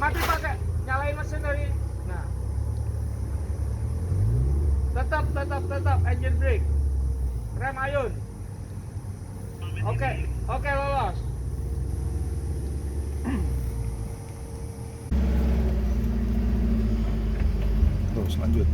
mati pakai nyalain mesin dari. Nah, tetap engine brake, rem ayun. Oke, lolos. Terus lanjut.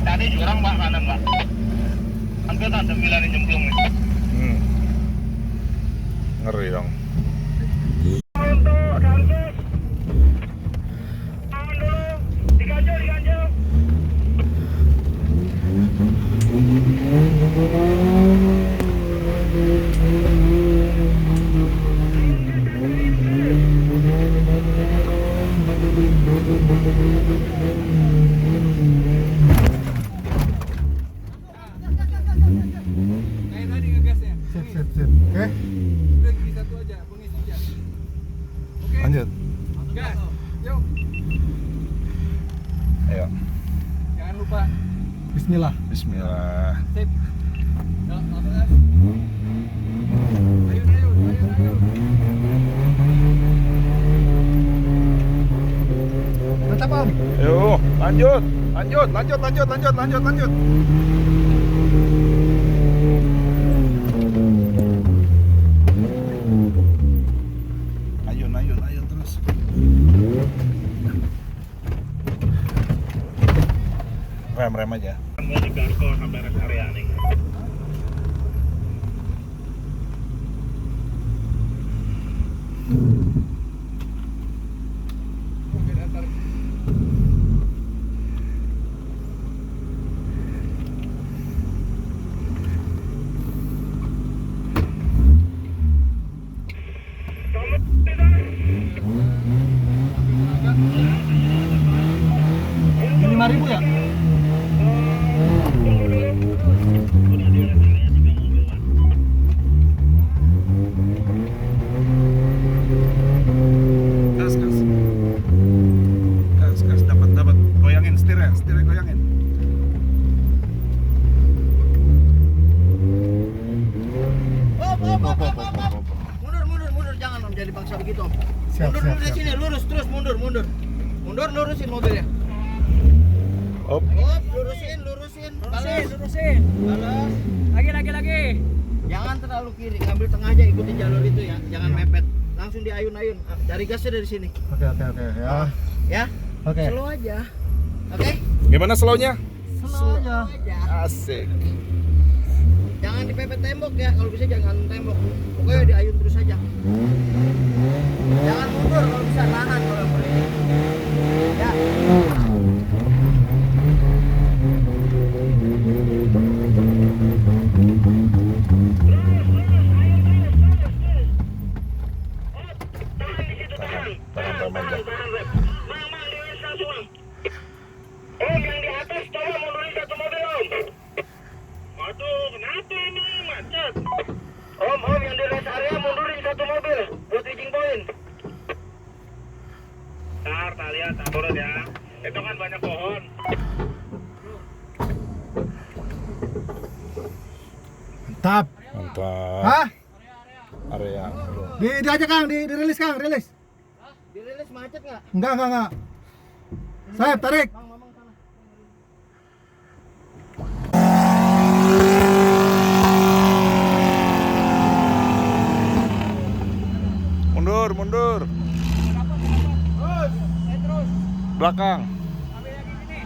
Tadi jurang Mbak, kanan Mbak. Hampir tak ada bilang nyemplung nih. Ngeri dong. Untuk Kampus. Tahan dulu. Diganjel. Sip. Oke. Berhenti satu aja, pengisi aja. Oke. Lanjut. Gas. Yuk. Ayo. Jangan lupa. Bismillah. Bismillah. Sip. Yuk, langsung gas. Ayun. Mantap Om. Yuk, lanjut. Ayun terus. Rem aja. Mau di Garko sampai rest area nih. Ini 5.000 ya? Gas dapat goyangin setirnya goyangin. Op. Mundur, jangan Om, jadi bangsa begitu Om. Siap. Mundur dari sini, lurus terus mundur. Mundur, lurusin mobilnya. Op. Lurusin. Lurusin. Balas. Lagi. Jangan terlalu kiri, ngambil tengah aja, ikutin jalur itu ya. Jangan mepet. Langsung diayun-ayun. Cari gasnya dari sini. Oke ya. Ya. Oke. Slow aja. Oke? Gimana slownya? Slow aja. Asik. Jangan dipepet tembok ya. Kalau bisa jangan tembok. Pokoknya diayun terus aja. Jangan mundur kalau bisa, tahan kalau boleh. Ya. Tahan rem aja. Mang di rest langsung. Om yang di atas coba mundurin satu mobil Om. Aduh, kenapa ini macet? Om yang di rest area mundurin satu mobil buat reaching point. Ntar, lihat, turun ya. Itu kan banyak pohon. Mantap. Hah? Area. Di aja Kang, dirilis Kang, rilis. Dirilis macet nggak? Enggak. Sayap, tarik. Mamang sana. Mundur. Terus. Belakang. Ambil lagi sini.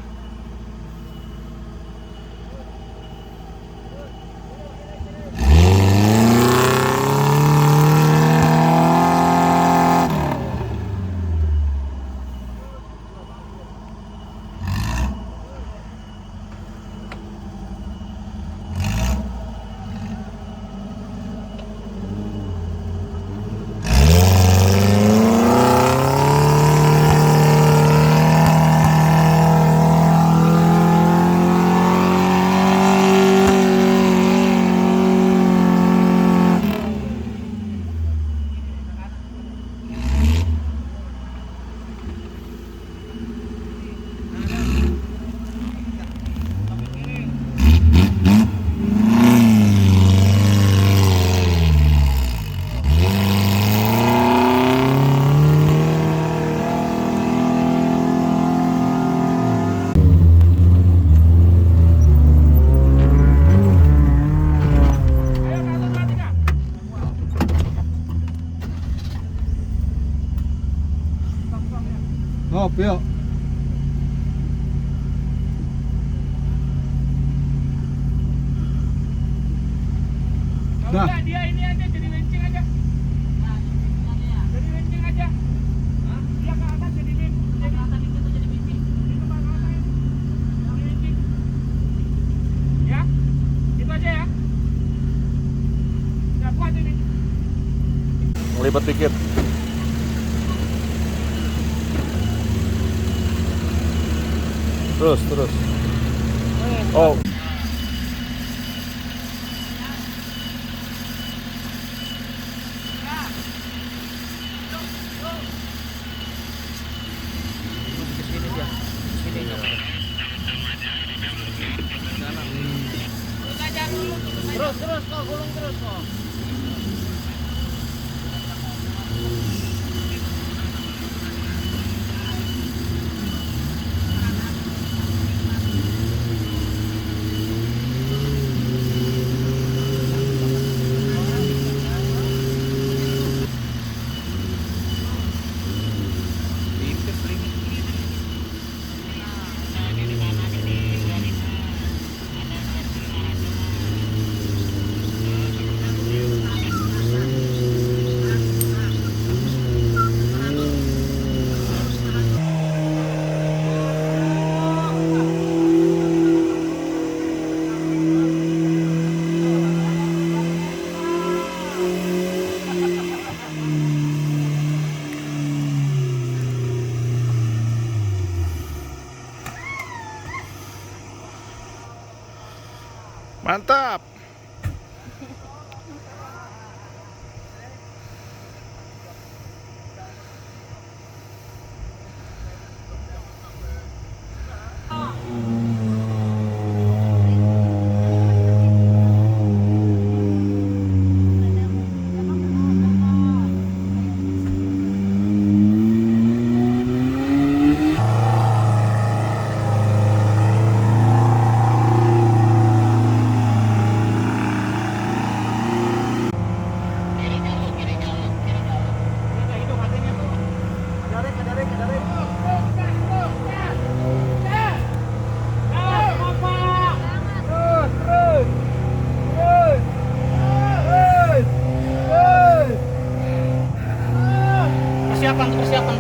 Hop, yuk. Kalau Dah. enggak dia ini aja jadi wencing aja. Jadi wencing aja. Dia ke atas jadi wencing. Jadi atas itu jadi wencing. Itu Pak ke atas ini. Jadi wencing. Ya. Itu aja ya. Udah kuat ini. Ngelipet dikit. Terus. Oh. Terus kok, gulung terus kok. Mantap.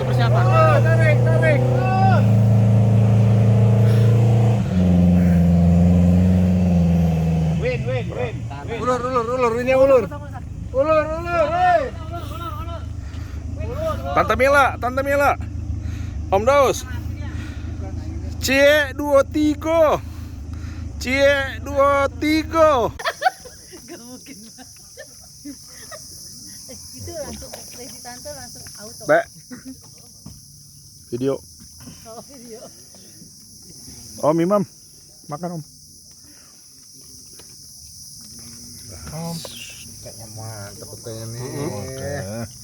Persiapan. Tarik. Win. Ulur, ini ulur. Ulur, hei. Tante Mila. Om Daus. Cie 23. Itu langsung ekspresi tante langsung auto. Mbak. Video. Oh, video. Om Imam. Makan Om. Kayaknya mantep kayaknya nih.